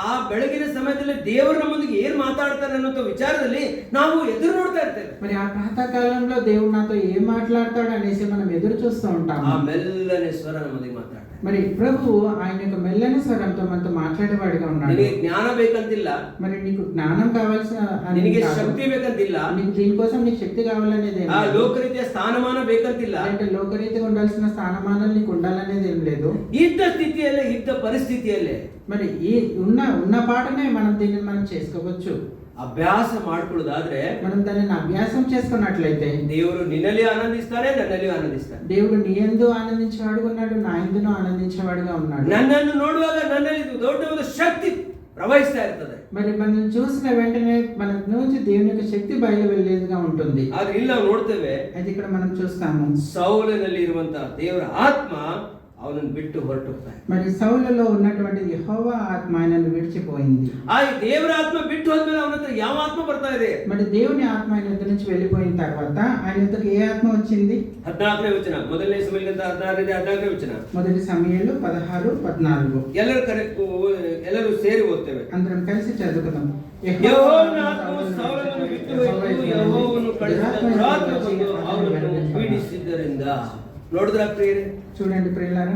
ಆ ಬೆಳಗಿನ ಸಮಯದಲ್ಲಿ ದೇವರು ನಮ್ಮೊಂದಿಗೆ ಏನ್ ಮಾತಾಡ್ತಾನೆ ಅನ್ನೋ ವಿಚಾರದಲ್ಲಿ ನಾವು ಎದುರು ನೋಡ್ತಾ ಇರ್ತೇವೆ. మరి ఆ ప్రాతకాలంలో దేవుడు నాతో ఏం మాట్లాడతాడు అనేసి మనం ఎదురు చూస్తూ ఉంటాము. ಆ ಮೆಲ್ಲನೆ ಸ್ವರ ನಮ್ಮೊಂದಿಗೆ ಮಾತಾಡ್ತಾನೆ. మరి ప్రభు ఆయన యొక్క మెల్లని స్వరంతో మనతో మాట్లాడేవాడిగా ఉన్నాడు. ನಿನಗೆ ಜ್ಞಾನ ಬೇಕಂತಿಲ್ಲ, మరి నీకు జ్ఞానం కావాల్సిన ನಿನಗೆ ಶಕ್ತಿ ಬೇಕಂತಿಲ್ಲ, నీకు దీనికోసం నీకు శక్తి కావాలనేది ಆ ಲೋಕರೀತಿಯ ಸ್ಥಾನಮಾನ ಬೇಕಂತಿಲ್ಲ, అంటే లోకరీతిగా ఉండాల్సిన స్థానమానాలు నీకు ఉండాలనేది ఏం లేదు. ಇದ್ದ ಸ್ಥಿತಿಯಲ್ಲೇ, ಇದ್ದ ಪರಿಸ್ಥಿತಿಯಲ್ಲೇ మరి ఈ ఉన్న పాటనే మనం దీనిని మనం చేసుకోవచ్చు. ಅಭ್ಯಾಸ ಮಾಡ್ಕೊಳ್ಳೋದಾದ್ರೆ, మనం దానిని అభ్యాసం చేసుకున్నట్లయితే ದೇವರು ನಿನ್ನಲ್ಲಿ ಆನಂದಿಸ್ತಾನೆ, ನನ್ನಲ್ಲಿ ಆನಂದಿಸ್ತಾನೆ. దేవుడు నీ యందు ఆనందించేవాడుగా ఉన్నాడు, నా యందును ఆనందించేవాడుగా ఉన్నాడు. ನನ್ನನ್ನು ನೋಡುವಾಗ ನನ್ನಲ್ಲಿ ದೊಡ್ಡ ಒಂದು ಶಕ್ತಿ ಪ್ರವಹಿಸ್ತಾ ಇರ್ತದೆ. మరి మనం చూసిన వెంటనే మన నుంచి దేవుని యొక్క శక్తి బయలు వెళ్ళేదిగా ఉంటుంది. ಆದ್ರೆ ಇಲ್ಲಿ ನಾವು ನೋಡ್ತೇವೆ, అయితే ఇక్కడ మనం చూస్తాము ಸೌಲನಲ್ಲಿ ಇರುವಂತಹ ದೇವರ ಆತ್ಮ ಅವನನ್ನು ಬಿಟ್ಟು ಹೊರಟೋಗ್ತಾನೆ. మరి సౌలులో ఉన్నటువంటి యెహోవా ఆత్మ ఆయనను విడిచిపోయింది. ಆ ದೇವರ ಆತ್ಮ ಬಿಟ್ಟು ಹೋದ್ಮೇಲೆ ಅವನ ಹತ್ರ ಯಾವ ಆತ್ಮ ಬರ್ತಾ ಇದೆ? మరి దేవుని ఆత్మ ఆయన దగ్గర నుంచి వెళ్ళిపోయిన తర్వాత ఆయన దగ్గరకు ఏ ఆత్మ వచ్చింది? 14ನೇ ವಚನ, ಮೊದಲನೇ ಸಮಯದಿಂದ 14ನೇ ವಚನ. మొదటి సమయంలో 16-14 ಎಲ್ಲರೂ ಸೇರಿ ಓದ್ತೇವೆ. అందరం కలిసి చదువుకుందాం. ಯೆಹೋವನ ಆತ್ಮವು ಸೌಲನನ್ನು ಬಿಟ್ಟು ಹೋಯಿತು, ಯೆಹೋವನು ಕಳುಹಿಸಿದ ದುರಾತ್ಮ ಬಂದು ಅವನನ್ನು ಪೀಡಿಸಿದ್ದರಿಂದ. ನೋಡಿದ್ರ ಪ್ರಿಯರೇ, చూడండి ప్రియులారా,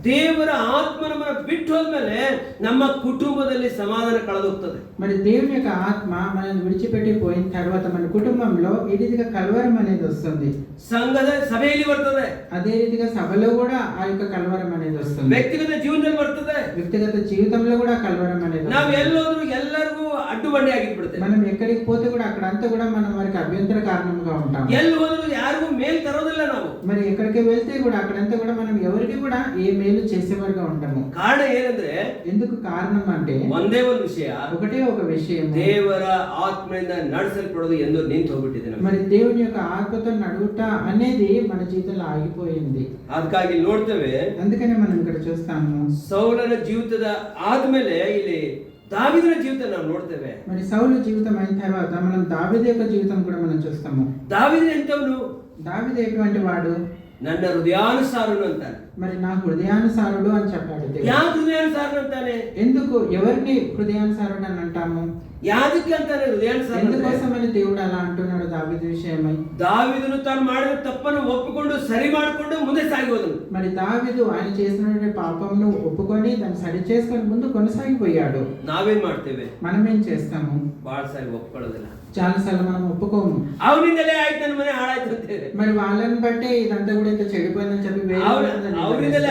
ದೇವರ ಆತ್ಮ ನಮ್ಮನ್ನು ಬಿಟ್ಟು ಹೋದ್ಮೇಲೆ ನಮ್ಮ ಕುಟುಂಬದಲ್ಲಿ ಸಮಾಧಾನ ಕಳೆದೋಗ್ತದೆ. మరి దేవుని యొక్క ఆత్మ మనల్ని విడిచిపెట్టి పోయిన తర్వాత మన కుటుంబంలో ఈ రీతిగా కలవరం అనేది వస్తుంది. ಸಂಘದ ಸಭೆಯಲ್ಲಿ ಬರ್ತದೆ, అదే రీతిగా సభలో కూడా ఆ యొక్క కలవరం అనేది వస్తుంది. ವ್ಯಕ್ತಿಗತ ಜೀವನದಲ್ಲಿ ಬರ್ತದೆ, వ్యక్తిగత జీవితంలో కూడా కలవరం అనేది ನಾವು వస్తుంది. ಎಲ್ಲೋದ್ರೂ ಎಲ್ಲರಿಗೂ ಅಡ್ಡುಬಂಡಿ ಆಗಿಬಿಡ್ತೇವೆ. మనం ఎక్కడికి పోతే కూడా అక్కడంతా కూడా మనం వారికి అభ్యంతర కారణంగా ఉంటాం. ಎಲ್ಲಿ ಹೋದ್ರು ಯಾರಿಗೂ ಮೇಲ್ ತರೋದಿಲ್ಲ ನಾವು. మరి ఎక్కడికి వెళ్తే కూడా అక్కడంతా కూడా మనం ఎవరికి కూడా ఏ మేలు చేసేవారుగా ఉంటాము. ಕಾರಣ ಏನಂದ್ರೆ, ఎందుకు కారణం అంటే ಒಂದೇ ಒಂದು ವಿಷಯ, ఒకటే ఒక విషయం, ದೇವರ ಆತ್ಮದಿಂದ ನಡೆಸಲ್ಪಡೋದು ಎಂದು ನಿಂತು ಹೋಗ್ಬಿಟ್ಟಿದೆ ನಮಗೆ. మరి దేవుని యొక్క ఆత్మతో నడువుట అనేది మన జీవితంలో ఆగిపోయింది. ಅದಕ್ಕಾಗಿ ನೋಡ್ತೇವೆ, అందుకనే మనం ఇక్కడ చూస్తాము ಸೌಲನ ಜೀವಿತದ ಆದ್ಮೇಲೆ ಇಲ್ಲಿ దావీదుನ జీవితం ನಾವು ನೋಡ್ತೇವೆ. మరి సౌలు జీవితం అయిన తర్వాత మనం దావీదు యొక్క జీవితం కూడా మనం చూస్తాము. దావీదు ఎంతవను? దావీదు ఎటువంటి వాడు? ನನ್ನ ಹೃದಯಾನುಸಾರನು ಅಂತಾನೆ. మరి నా హృదయానుసారుడు అని చెప్పాడు దేవుడు. ಯಾವ ಹೃದಯಾನುಸಾರನು ಅಂತಾನೆ? ఎందుకు ఎవరిని హృదయానుసారుడు అని అంటాము? ಯಾದಕ್ಕೆ ಅಂತಾನೆ ಹೃದಯಾನುಸಾರ? ఎందుకోసమని దేవుడు అలా అంటున్నాడు దావీదు విషయమై? దావీదును ತಾನು ಮಾಡಿದ ತಪ್ಪನ್ನು ಒಪ್ಪಿಕೊಂಡು ಸರಿ ಮಾಡಿಕೊಂಡು ಮುಂದೆ ಸಾಗಿ ಹೋದನು. మరి దావీదు ఆయన చేసిన పాపమును ఒప్పుకొని దాన్ని సరి చేసుకొని ముందు కొనసాగిపోయాడు. ನಾವೇನ್ ಮಾಡ್ತೇವೆ? మనం ఏం చేస్తాము? ಬಹಳ ಸಾರಿ ಒಪ್ಕೊಳ್ಳೋದಿಲ್ಲ. చాలాసార్లు మనం ఒప్పుకోము. ಅವರಿಂದಲೇ ಆಯ್ತು ನನ್ನ ಮನೆ ಹಾಳಾಯ್ತು ಅಂತೇವೆ. మరి వాళ్ళని బట్టే ఇదంతా కూడా ఇంత చెడిపోయిందని చెప్పి వేరే వాళ్ళని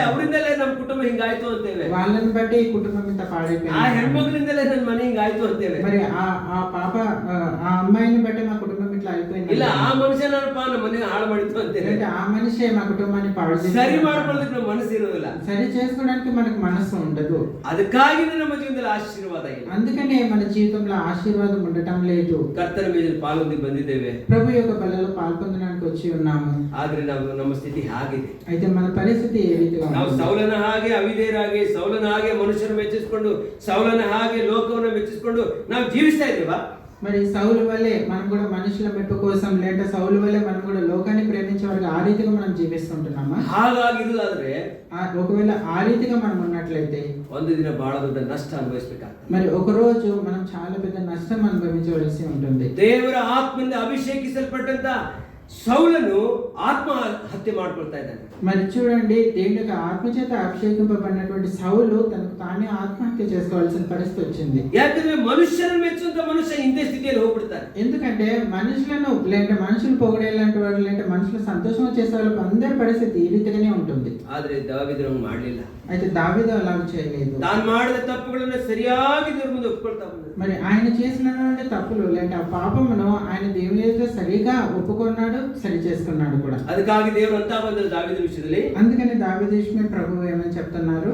ಅವರಿಂದಲೇ ನಮ್ಮ ಕುಟುಂಬ ಹಿಂಗಾಯ್ತು ಅಂತೇವೆ. వాళ్ళని బట్టే ఈ కుటుంబం ఇంత ಆ పాడైపోయింది. ಹೆಣ್ಮಕ್ಳಿಂದಲೇ ನನ್ನ ಮನೆ ಹಿಂಗಾಯ್ತು ಅಂತೇವೆ. మరి ఆ పాప ఆ అమ్మాయిని బట్టే మా కుటుంబం ఇట్లా అయిపోయింది. ಇಲ್ಲ ಆ ಮನುಷ್ಯನಪ್ಪ ನಮ್ಮ ಮನೆ ಹಾಳು ಮಾಡಿತ್ತು ಅಂತೇವೆ. అంటే ఆ మనిషే మా కుటుంబాన్ని పాడు చేశాడు. ಸರಿ ಮಾಡ್ಕೊಳ್ಳೋದಕ್ಕೆ ನಮ್ಮ ಮನಸ್ಸು ಇರೋದಿಲ್ಲ. సరి చేసుకోవడానికి మనకు మనసు ఉండదు. ಅದಕ್ಕಾಗಿನೇ ನಮ್ಮ ಜೀವನದಲ್ಲಿ ಆಶೀರ್ವಾದ ಇಲ್ಲ. అందుకనే మన జీవితంలో ఆశీర్వాదం ఉండటం లేదు. ಕರ್ತನ ಮೇಲೆ ಪಾಲೊಂದಿ ಬಂದಿದ್ದೇವೆ. ప్రభు యొక్క బలలో పాల్పొందడానికి వచ్చి ఉన్నాము. ಆದ್ರೆ ನಮ್ಮ ಸ್ಥಿತಿ ಹಾಗಿದೆ. అయితే మన పరిస్థితి ఏ రీతిగా ನಾವು ఉంది? ಸೌಲನ ಹಾಗೆ ಅವಿಧೇಯರಾಗಿ, ಸೌಲನ ಹಾಗೆ ಮನುಷ್ಯರು ಮೆಚ್ಚಿಸಿಕೊಂಡು, ಸೌಲನ ಹಾಗೆ ಲೋಕವನ್ನು ಮೆಚ್ಚಿಸಿಕೊಂಡು ನಾವು ಜೀವಿಸ್ತಾ ಇದ್ದೇವಾ? మరి సౌలు వల్లే మనం కూడా మనుషుల మెప్పు కోసం లేదా సౌలు వల్లే మనం కూడా లోకాన్ని ప్రేమించే వారికి ఆ రీతిగా మనం జీవిస్తుంటున్నామా? ಹಾಗಾಗಿರುವುದಾದ್ರೆ ఒకవేళ ఆ రీతిగా మనం ఉన్నట్లయితే ಒಂದು ದಿನ ಬಹಳ ದೊಡ್ಡ ನಷ್ಟ ಅನುಭವಿಸಬೇಕಾಗ್ತದೆ. మరి ఒక రోజు మనం చాలా పెద్ద నష్టం అనుభవించవలసి ఉంటుంది. ದೇವರ ಆತ್ಮದಿಂದ ಅಭಿಷೇಕಿಸಲ್ಪಟ್ಟಂತ ಸೌಲನು ಆತ್ಮ ಹತ್ಯೆ ಮಾಡ್ಕೊಳ್ತಾ ಇದ್ದಾನೆ. మరి చూడండి, దేవుని యొక్క ఆత్మచేత అభిషేకింపబడినటువంటి సౌలు తనకు తానే ఆత్మహత్య చేసుకోవాల్సిన పరిస్థితి వచ్చింది. ಯಾಕಂದ್ರೆ ಮನುಷ್ಯರನ್ನು ಮೆಚ್ಚುವಂತ ಮನುಷ್ಯ ಇಂಥ ಸ್ಥಿತಿಯಲ್ಲಿ ಹೋಗ್ಬಿಡ್ತಾನೆ. ఎందుకంటే మనుషులను లేదంటే మనుషులు పొగిడేలాంటి వారు లేదంటే మనుషులు సంతోషం చేసే వాళ్ళకి అందరి పరిస్థితి ఈ రీతిగానే ఉంటుంది. ಆದ್ರೆ ದಾವೀದನು ಮಾಡಲಿಲ್ಲ. అయితే దావీదు అలా చేయలేదు. ತಾನು ಮಾಡಿದ ತಪ್ಪುಗಳನ್ನು ಸರಿಯಾಗಿ ದೇವರ ಮುಂದೆ ಒಪ್ಪಿಕೊಳ್ತಾ ಬಂದ. మరి ఆయన చేసినటువంటి తప్పులు లేదంటే ఆ పాపమును ఆయన దేవుని ఎదుట సరిగా ఒప్పుకున్నాడు, సరి చేసుకున్నాడు కూడా. ಅದಕ್ಕಾಗಿ ದೇವರು ಅಂತ ಬಂದರು ದಾವೀದನ ವಿಷಯದಲ್ಲಿ. అందుకని దావీదు విషయమే ప్రభువు ఏమని చెప్తున్నారు?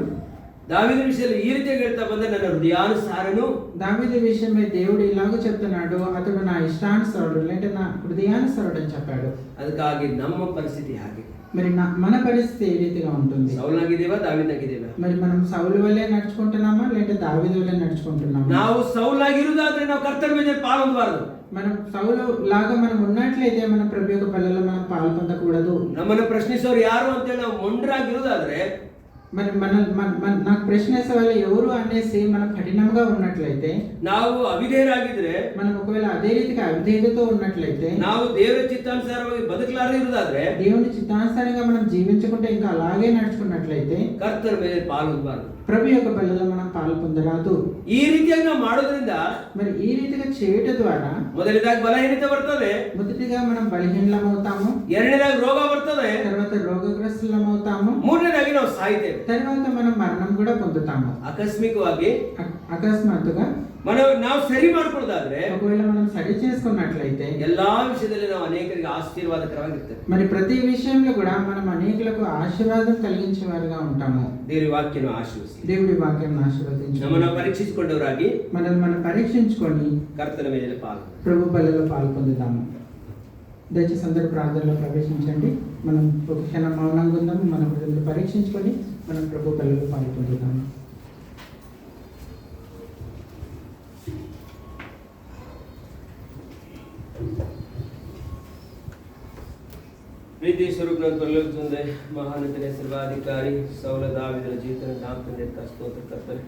దావీదు విషయంలో ఈ రీతిగా ಹೇಳ್ತಾ ಬಂದ, ನನ್ನ హృదయానుసారను. దావీదు విషయమై దేవుడు ఇలాగ చెప్తున్నాడు, అతడు నా ఇష్టానుసారుడు లేదంటే నా హృదయానుసారుడు అని చెప్పాడు. ಅದಕ್ಕಾಗಿ ನಮ್ಮ ಪರಿಸ್ಥಿತಿ ಹಾಗೆ. మరి మన పరిస్థితి ఏ రీతిగా ఉంటుంది? ಸೌಲನಾಗಿದ್ದೇವಾ, ದಾವೀದನಾಗಿದ್ದೇವಾ? మరి మనం సౌలు వల్లే నడుచుకుంటున్నామా లేదంటే దావీదు వల్లే నడుచుకుంటున్నామా? ನಾವು ಸೌಲಾಗಿರುವುದಾದ್ರೆ ನಾವು ಕರ್ತನ ಮೇಲೆ ಪಾಲೊಂದಬಾರದು. మనం సౌలు లాగా మనం ఉన్నట్లయితే మన ప్రభు యొక్క బలలో మనం పాలు పొందకూడదు. ನಮ್ಮನ್ನು ಪ್ರಶ್ನಿಸೋರು ಯಾರು ಅಂತೇಳಿ ನಾವು ಮೊಂಡರಾಗಿರುವುದಾದ್ರೆ, మరి నాకు ప్రశ్న వేసే వాళ్ళు ఎవరు అనేసి మనం కఠినంగా ఉన్నట్లయితే, ನಾವು ಅವಿಧೇಯರಾಗಿದ್ರೆ, మనం ఒకవేళ అదే రీతిగా అవిధేయతతో ఉన్నట్లయితే, ನಾವು ದೇವರ ಚಿತ್ತಾನುಸಾರವಾಗಿ ಬದುಕಲಾರದೆ ಇರುವುದಾದ್ರೆ, దేవుని చిత్తానుసారంగా మనం జీవించుకుంటే ఇంకా అలాగే నడుచుకున్నట్లయితే ಕರ್ತನ ಮೇಲೆ ಪಾಲೊಂದಬಾರದು. ప్రభు యొక్క బలలో మనం పాలు పొందరాదు. ಈ ರೀತಿಯಾಗಿ ನಾವು ಮಾಡೋದ್ರಿಂದ మరి ఈ రీతిగా చేయటం ద్వారా ಮೊದಲನೇದಾಗಿ ಬಲಹೀನತೆ ಬರ್ತದೆ, మొదటిగా మనం బలహీనమవుతాము, ಎರಡನೇದಾಗಿ ರೋಗ ಬರ್ತದೆ, తర్వాత రోగగ్రస్తులమవుతాము, ಮೂರನೇದಾಗಿ ನಾವು ಸಾಯ್ತೇವೆ. తర్వాత మనం మరణం కూడా పొందుతాము. ಆಕಸ್ಮಿಕವಾಗಿ అకస్మాత్తుగా ನಾವು ಸರಿ ಮಾಡ್ಕೊಳ್ಳೋದಾದ್ರೆ, ఒకవేళ మనం సరి చేసుకున్నట్లయితే ಎಲ್ಲಾ ವಿಷಯದಲ್ಲಿ ನಾವು ಅನೇಕರಿಗೆ ಆಶೀರ್ವಾದಕರವಾಗಿರ್ತೇವೆ. మరి ప్రతి విషయంలో కూడా మనం అనేకులకు ఆశీర్వాదం కలిగించే వారుగా ఉంటాము. ದೇವರ ವಾಕ್ಯವನ್ನು ಆಶೀರ್ವದಿಸಿ, దేవుడి వాక్యం ఆశీర్వదించు. ನಮ್ಮನ್ನು ಪರೀಕ್ಷಿಸಿಕೊಂಡವರಾಗಿ మనల్ని మనం పరీక్షించుకొని ಕರ್ತನ ಮೇಲೆ ಪಾಲು ప్రభు బలలో పాలు పొందుతాము. దయచేసి అందరూ ప్రార్థనలో ప్రవేశించండి. మనం ఒక క్షణం మౌనంగా ఉందాము. మన హృదయంలో పరీక్షించుకొని మనం ప్రభు బలలో పాలు పొందుతాము. ಪ್ರೀತಿ ಸ್ವರೂಪ ಪರಲೋಕದ ಮಹಾನತನೇ ಸರ್ವಾಧಿಕಾರಿ ಸೌಲ ದಾವೀದನ ಜೀವಿತನ ದಾಂಪತ್ಯ ಸ್ತೋತ್ರ ಕರ್ತನೆ.